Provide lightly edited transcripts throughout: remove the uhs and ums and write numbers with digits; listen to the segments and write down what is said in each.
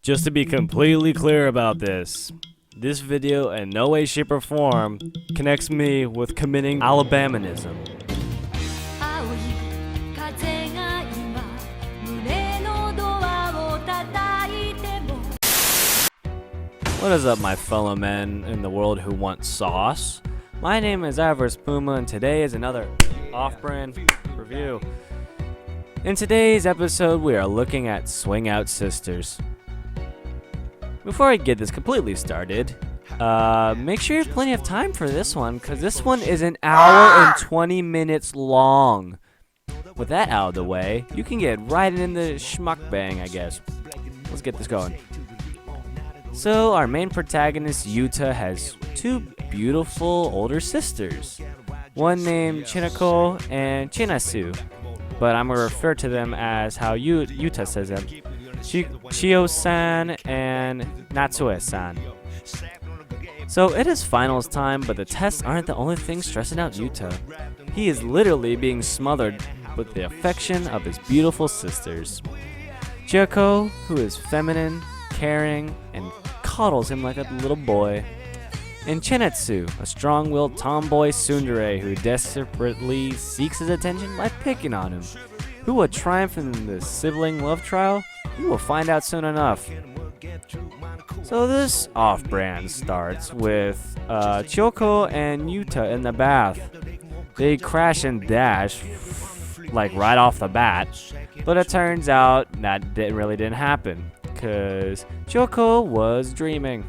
Just to be completely clear about this video in no way, shape, or form connects me with committing Alabamanism. What is up, my fellow men in the world who want sauce? My name is Avarice Puma, and today is another off-brand review. In today's episode, we are looking at Swing Out Sisters. Before I get this completely started, make sure you have plenty of time for this one, because this one is an hour and 20 minutes long. With that out of the way, you can get right in the schmuck bang, I guess. Let's get this going. So, our main protagonist, Yuta, has two beautiful older sisters. One named Chinako and Chinasu, but I'm going to refer to them as how Yuta says them. Chio-san and Natsue-san. So it is finals time, but the tests aren't the only thing stressing out Yuta. He is literally being smothered with the affection of his beautiful sisters. Chiyoko, who is feminine, caring, and coddles him like a little boy. And Chinetsu, a strong-willed tomboy tsundere who desperately seeks his attention by picking on him. Who will triumph in the sibling love trial? You will find out soon enough. So this off-brand starts with Chiyoko and Yuta in the bath. They crash and dash, like right off the bat, but it turns out that really didn't happen, because Chiyoko was dreaming.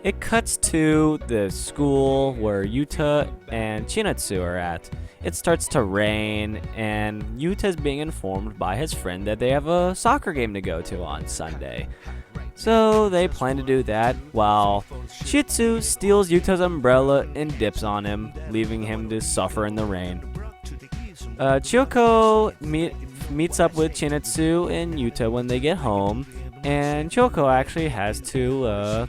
It cuts to the school where Yuta and Chinetsu are at. It starts to rain, and Yuta's being informed by his friend that they have a soccer game to go to on Sunday. So they plan to do that, while Shitsu steals Yuta's umbrella and dips on him, leaving him to suffer in the rain. Chiyoko meets up with Chinetsu and Yuta when they get home, and Chiyoko actually has to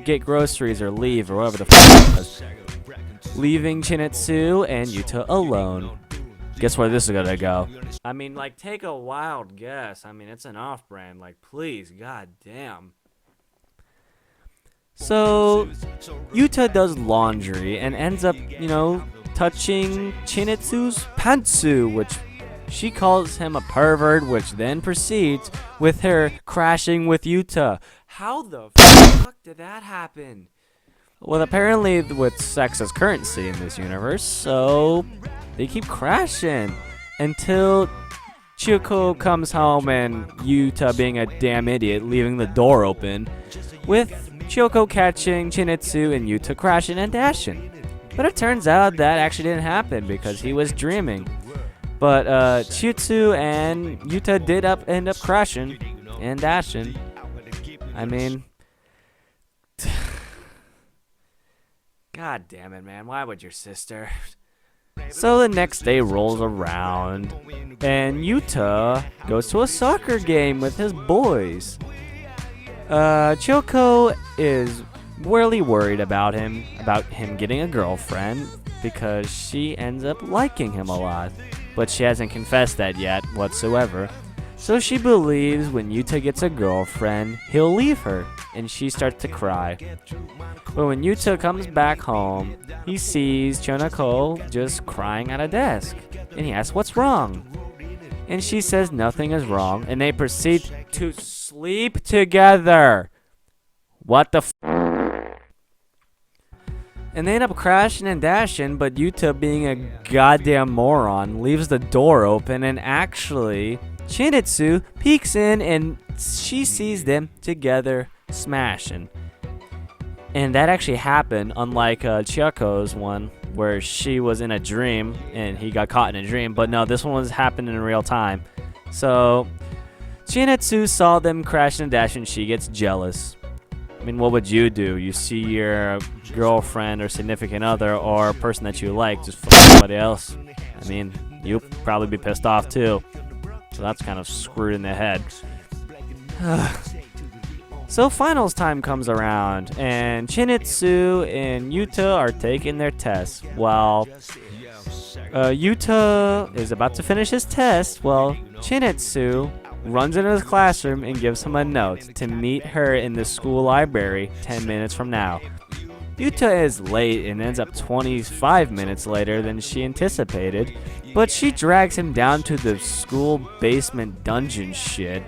get groceries or leave or whatever the fuck it was, leaving Chinetsu and Yuta alone. Guess where this is gonna go? I mean, like, take a wild guess. I mean, it's an off-brand. Like, please, goddamn. So, Yuta does laundry and ends up, touching Chinetsu's pantsu, which she calls him a pervert, which then proceeds with her crashing with Yuta. How the fuck did that happen? Well, apparently with sex as currency in this universe, so they keep crashing until Chiyoko comes home and Yuta, being a damn idiot, leaving the door open, with Chiyoko catching Chinetsu and Yuta crashing and dashing. But it turns out that actually didn't happen because he was dreaming. But Chitsu and Yuta did end up crashing and dashing. I mean, god damn it, man. Why would your sister? So the next day rolls around, and Yuta goes to a soccer game with his boys. Chiyoko is really worried about him getting a girlfriend, because she ends up liking him a lot. But she hasn't confessed that yet whatsoever. So she believes when Yuta gets a girlfriend, he'll leave her, and she starts to cry. But when Yuta comes back home, he sees Chonako just crying at a desk, and he asks what's wrong. And she says nothing is wrong, and they proceed to sleep together. What the f? And they end up crashing and dashing, but Yuta, being a goddamn moron, leaves the door open, and actually, Chinetsu peeks in and she sees them together smashing. And that actually happened, unlike Chiyoko's one, where she was in a dream and he got caught in a dream. But no, this one was happening in real time. So, Chinetsu saw them crashing and dashing, she gets jealous. I mean, what would you do? You see your girlfriend or significant other or a person that you like just fuck somebody else. I mean, you'd probably be pissed off too. So that's kind of screwed in the head. So finals time comes around, and Chinetsu and Yuta are taking their tests. While Yuta is about to finish his test, well, Chinetsu runs into his classroom and gives him a note to meet her in the school library 10 minutes from now. Yuta is late and ends up 25 minutes later than she anticipated, but she drags him down to the school basement dungeon shit.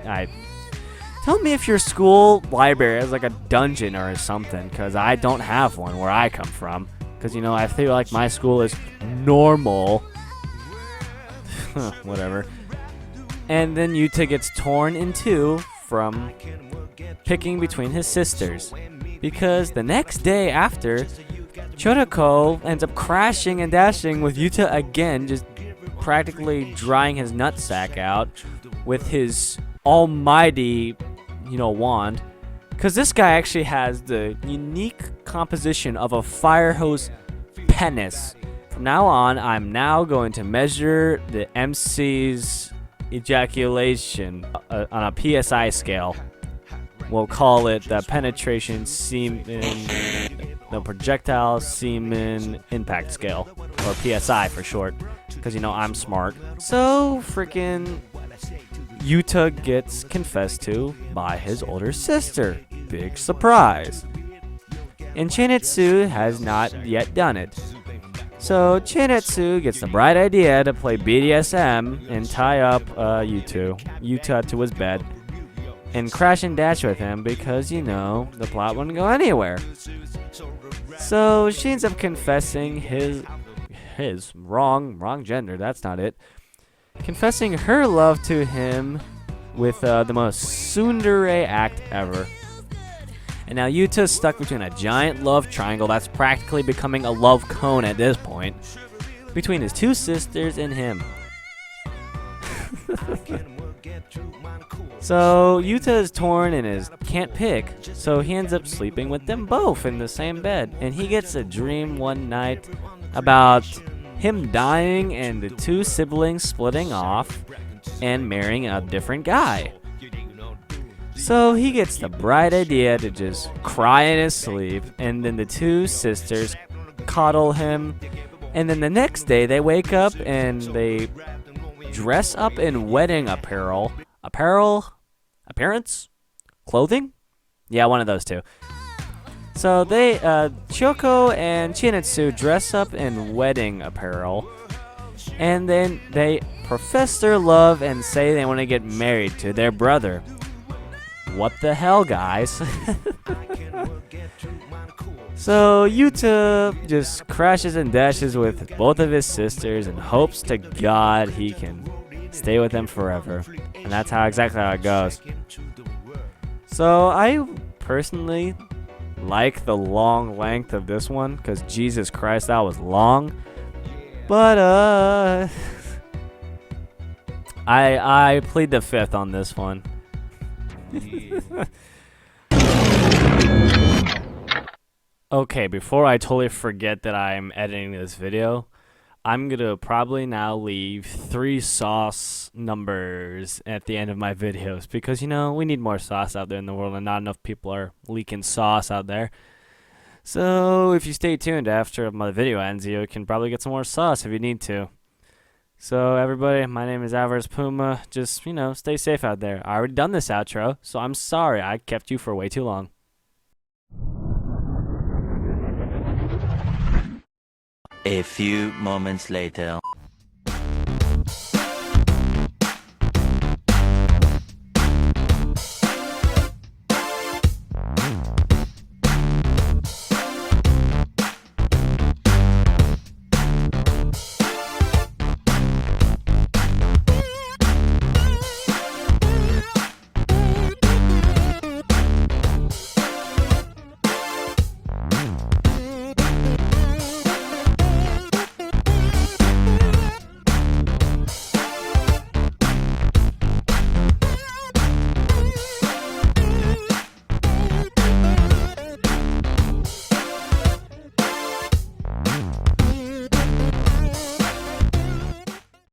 Tell me if your school library has like a dungeon or something, because I don't have one where I come from. Because, you know, I feel like my school is normal. Whatever. And then Yuta gets torn in two from picking between his sisters. Because the next day after, Choroko ends up crashing and dashing with Yuta again, just practically drying his nutsack out with his almighty, wand. Because this guy actually has the unique composition of a fire hose penis. From now on, I'm now going to measure the MC's ejaculation on a PSI scale. We'll call it the penetration semen, the projectile semen impact scale, or PSI for short, because I'm smart. So freaking Yuta gets confessed to by his older sister. Big surprise. And Chinetsu has not yet done it. So Chinetsu gets the bright idea to play BDSM and tie up Yuta to his bed and crash and dash with him because, the plot wouldn't go anywhere. So she ends up confessing his wrong gender, that's not it. Confessing her love to him with the most tsundere act ever. And now Yuta's stuck between a giant love triangle that's practically becoming a love cone at this point, between his two sisters and him. So Yuta is torn and can't pick, so he ends up sleeping with them both in the same bed. And he gets a dream one night about him dying and the two siblings splitting off and marrying a different guy. So he gets the bright idea to just cry in his sleep, and then the two sisters coddle him, and then the next day they wake up and they dress up in wedding appearance, clothing? Yeah, one of those two. So they, Choko and Chinetsu dress up in wedding apparel, and then they profess their love and say they want to get married to their brother. What the hell, guys? So Yuta just crashes and dashes with both of his sisters and hopes to God he can stay with them forever. And that's exactly how it goes. So I personally like the long length of this one, because Jesus Christ, that was long. But I plead the fifth on this one. Okay, before I totally forget that I'm editing this video, I'm gonna probably now leave 3 sauce numbers at the end of my videos, because we need more sauce out there in the world, and not enough people are leaking sauce out there. So if you stay tuned after my video ends, you can probably get some more sauce if you need to. So everybody, my name is Avarice Puma. Just, stay safe out there. I already done this outro, so I'm sorry I kept you for way too long. A few moments later.